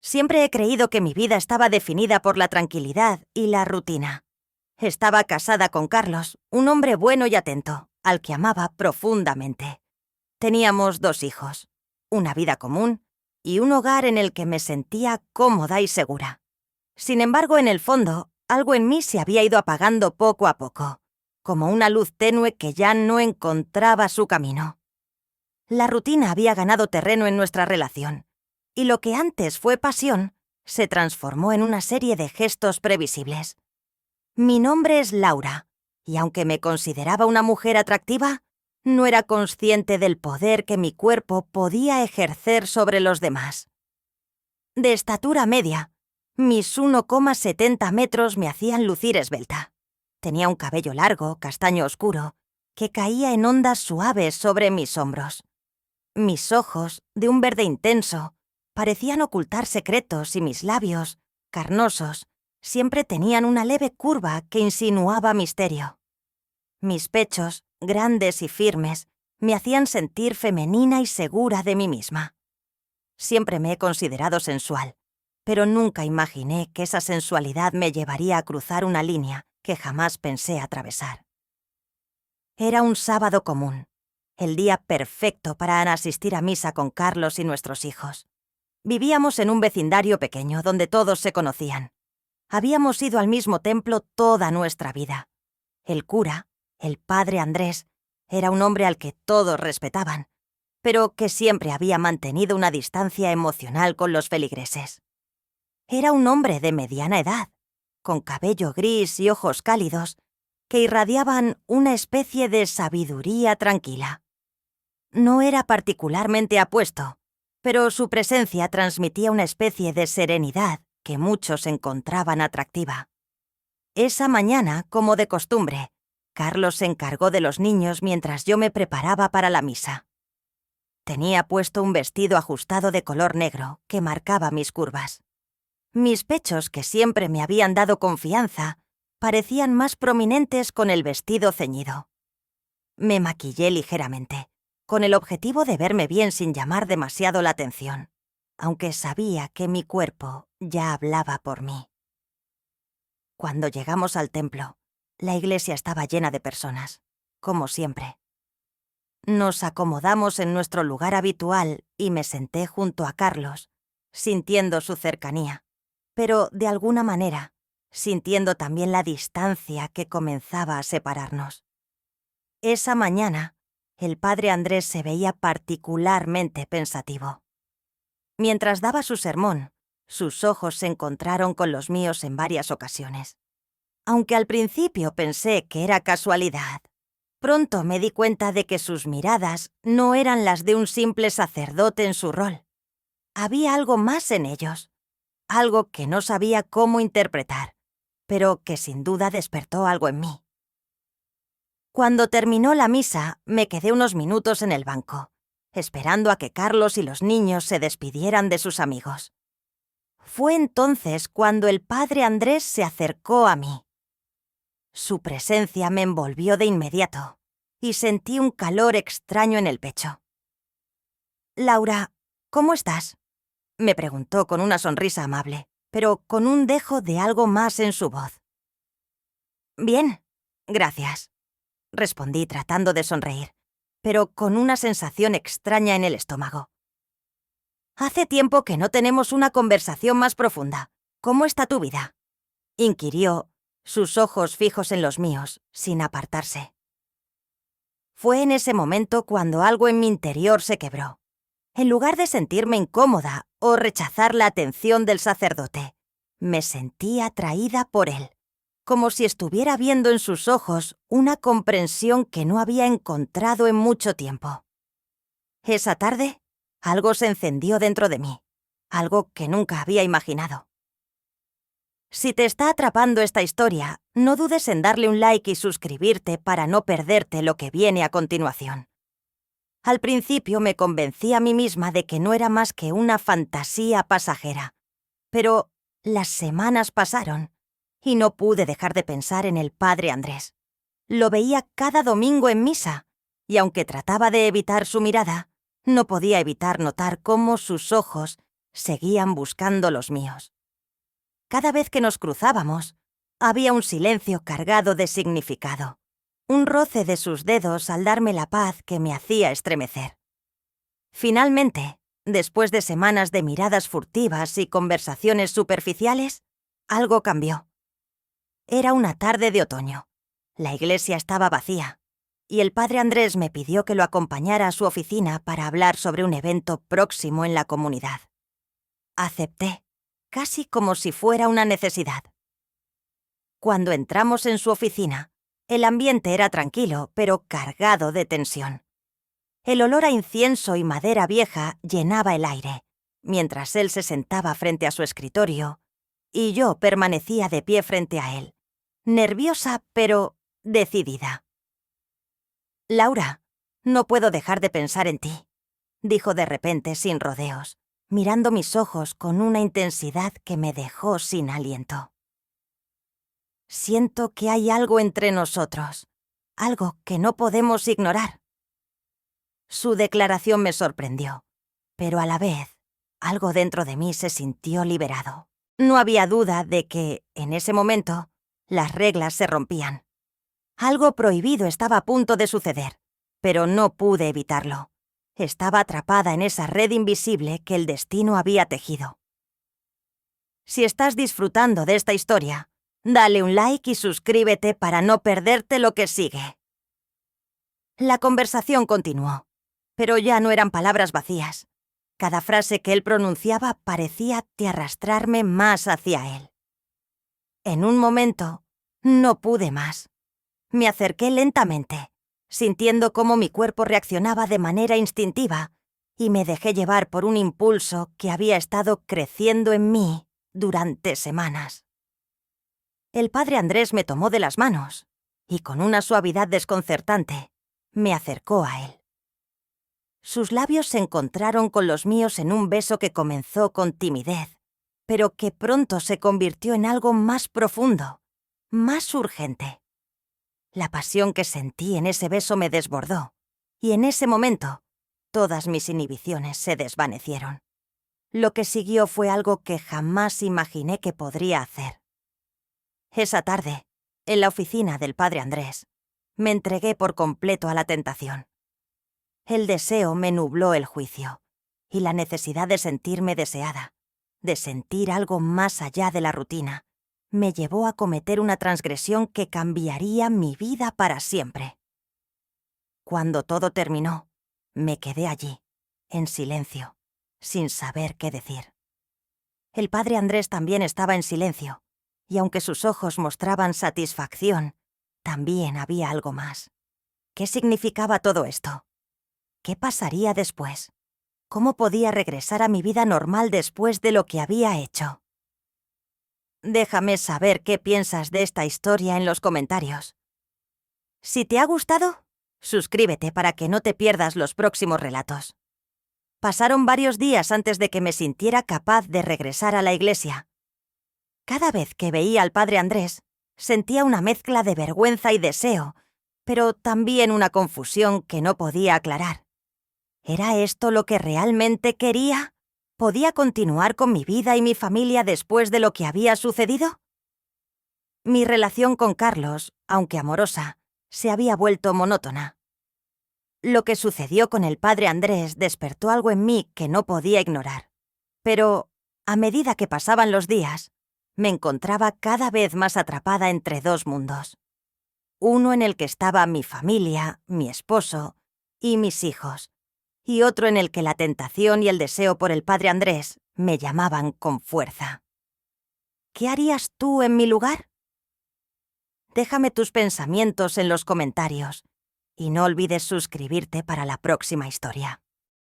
Siempre he creído que mi vida estaba definida por la tranquilidad y la rutina. Estaba casada con Carlos, un hombre bueno y atento, al que amaba profundamente. Teníamos 2 hijos, una vida común y un hogar en el que me sentía cómoda y segura. Sin embargo, en el fondo, algo en mí se había ido apagando poco a poco, como una luz tenue que ya no encontraba su camino. La rutina había ganado terreno en nuestra relación, y lo que antes fue pasión se transformó en una serie de gestos previsibles. Mi nombre es Laura, y aunque me consideraba una mujer atractiva, no era consciente del poder que mi cuerpo podía ejercer sobre los demás. De estatura media, mis 1,70 metros me hacían lucir esbelta. Tenía un cabello largo, castaño oscuro, que caía en ondas suaves sobre mis hombros. Mis ojos, de un verde intenso, parecían ocultar secretos y mis labios, carnosos, siempre tenían una leve curva que insinuaba misterio. Mis pechos, grandes y firmes, me hacían sentir femenina y segura de mí misma. Siempre me he considerado sensual, pero nunca imaginé que esa sensualidad me llevaría a cruzar una línea que jamás pensé atravesar. Era un sábado común, el día perfecto para asistir a misa con Carlos y nuestros hijos. Vivíamos en un vecindario pequeño donde todos se conocían. Habíamos ido al mismo templo toda nuestra vida. El cura, el padre Andrés, era un hombre al que todos respetaban, pero que siempre había mantenido una distancia emocional con los feligreses. Era un hombre de mediana edad, con cabello gris y ojos cálidos, que irradiaban una especie de sabiduría tranquila. No era particularmente apuesto, pero su presencia transmitía una especie de serenidad que muchos encontraban atractiva. Esa mañana, como de costumbre, Carlos se encargó de los niños mientras yo me preparaba para la misa. Tenía puesto un vestido ajustado de color negro que marcaba mis curvas. Mis pechos, que siempre me habían dado confianza, parecían más prominentes con el vestido ceñido. Me maquillé ligeramente, con el objetivo de verme bien sin llamar demasiado la atención, aunque sabía que mi cuerpo ya hablaba por mí. Cuando llegamos al templo, la iglesia estaba llena de personas, como siempre. Nos acomodamos en nuestro lugar habitual y me senté junto a Carlos, sintiendo su cercanía, pero de alguna manera, sintiendo también la distancia que comenzaba a separarnos. Esa mañana, el padre Andrés se veía particularmente pensativo. Mientras daba su sermón, sus ojos se encontraron con los míos en varias ocasiones. Aunque al principio pensé que era casualidad, pronto me di cuenta de que sus miradas no eran las de un simple sacerdote en su rol. Había algo más en ellos, algo que no sabía cómo interpretar, pero que sin duda despertó algo en mí. Cuando terminó la misa, me quedé unos minutos en el banco, esperando a que Carlos y los niños se despidieran de sus amigos. Fue entonces cuando el padre Andrés se acercó a mí. Su presencia me envolvió de inmediato y sentí un calor extraño en el pecho. «Laura, ¿cómo estás?», me preguntó con una sonrisa amable, pero con un dejo de algo más en su voz. «Bien, gracias», respondí tratando de sonreír, pero con una sensación extraña en el estómago. «Hace tiempo que no tenemos una conversación más profunda. ¿Cómo está tu vida?», inquirió, sus ojos fijos en los míos, sin apartarse. Fue en ese momento cuando algo en mi interior se quebró. En lugar de sentirme incómoda o rechazar la atención del sacerdote, me sentí atraída por él, como si estuviera viendo en sus ojos una comprensión que no había encontrado en mucho tiempo. Esa tarde, algo se encendió dentro de mí, algo que nunca había imaginado. Si te está atrapando esta historia, no dudes en darle un like y suscribirte para no perderte lo que viene a continuación. Al principio me convencí a mí misma de que no era más que una fantasía pasajera, pero las semanas pasaron y no pude dejar de pensar en el padre Andrés. Lo veía cada domingo en misa, y aunque trataba de evitar su mirada, no podía evitar notar cómo sus ojos seguían buscando los míos. Cada vez que nos cruzábamos, había un silencio cargado de significado, un roce de sus dedos al darme la paz que me hacía estremecer. Finalmente, después de semanas de miradas furtivas y conversaciones superficiales, algo cambió. Era una tarde de otoño. La iglesia estaba vacía, y el padre Andrés me pidió que lo acompañara a su oficina para hablar sobre un evento próximo en la comunidad. Acepté, casi como si fuera una necesidad. Cuando entramos en su oficina, el ambiente era tranquilo, pero cargado de tensión. El olor a incienso y madera vieja llenaba el aire, mientras él se sentaba frente a su escritorio y yo permanecía de pie frente a él, nerviosa pero decidida. «Laura, no puedo dejar de pensar en ti», dijo de repente sin rodeos, mirando mis ojos con una intensidad que me dejó sin aliento. «Siento que hay algo entre nosotros, algo que no podemos ignorar». Su declaración me sorprendió, pero a la vez, algo dentro de mí se sintió liberado. No había duda de que, en ese momento, las reglas se rompían. Algo prohibido estaba a punto de suceder, pero no pude evitarlo. Estaba atrapada en esa red invisible que el destino había tejido. Si estás disfrutando de esta historia, dale un like y suscríbete para no perderte lo que sigue. La conversación continuó, pero ya no eran palabras vacías. Cada frase que él pronunciaba parecía arrastrarme más hacia él. En un momento, no pude más. Me acerqué lentamente, sintiendo cómo mi cuerpo reaccionaba de manera instintiva, y me dejé llevar por un impulso que había estado creciendo en mí durante semanas. El padre Andrés me tomó de las manos y, con una suavidad desconcertante, me acercó a él. Sus labios se encontraron con los míos en un beso que comenzó con timidez, pero que pronto se convirtió en algo más profundo, más urgente. La pasión que sentí en ese beso me desbordó, y en ese momento todas mis inhibiciones se desvanecieron. Lo que siguió fue algo que jamás imaginé que podría hacer. Esa tarde, en la oficina del padre Andrés, me entregué por completo a la tentación. El deseo me nubló el juicio, y la necesidad de sentirme deseada, de sentir algo más allá de la rutina, me llevó a cometer una transgresión que cambiaría mi vida para siempre. Cuando todo terminó, me quedé allí, en silencio, sin saber qué decir. El padre Andrés también estaba en silencio, y aunque sus ojos mostraban satisfacción, también había algo más. ¿Qué significaba todo esto? ¿Qué pasaría después? ¿Cómo podía regresar a mi vida normal después de lo que había hecho? Déjame saber qué piensas de esta historia en los comentarios. Si te ha gustado, suscríbete para que no te pierdas los próximos relatos. Pasaron varios días antes de que me sintiera capaz de regresar a la iglesia. Cada vez que veía al padre Andrés, sentía una mezcla de vergüenza y deseo, pero también una confusión que no podía aclarar. ¿Era esto lo que realmente quería? ¿Podía continuar con mi vida y mi familia después de lo que había sucedido? Mi relación con Carlos, aunque amorosa, se había vuelto monótona. Lo que sucedió con el padre Andrés despertó algo en mí que no podía ignorar. Pero, a medida que pasaban los días, me encontraba cada vez más atrapada entre dos mundos. Uno en el que estaba mi familia, mi esposo y mis hijos, y otro en el que la tentación y el deseo por el padre Andrés me llamaban con fuerza. ¿Qué harías tú en mi lugar? Déjame tus pensamientos en los comentarios y no olvides suscribirte para la próxima historia.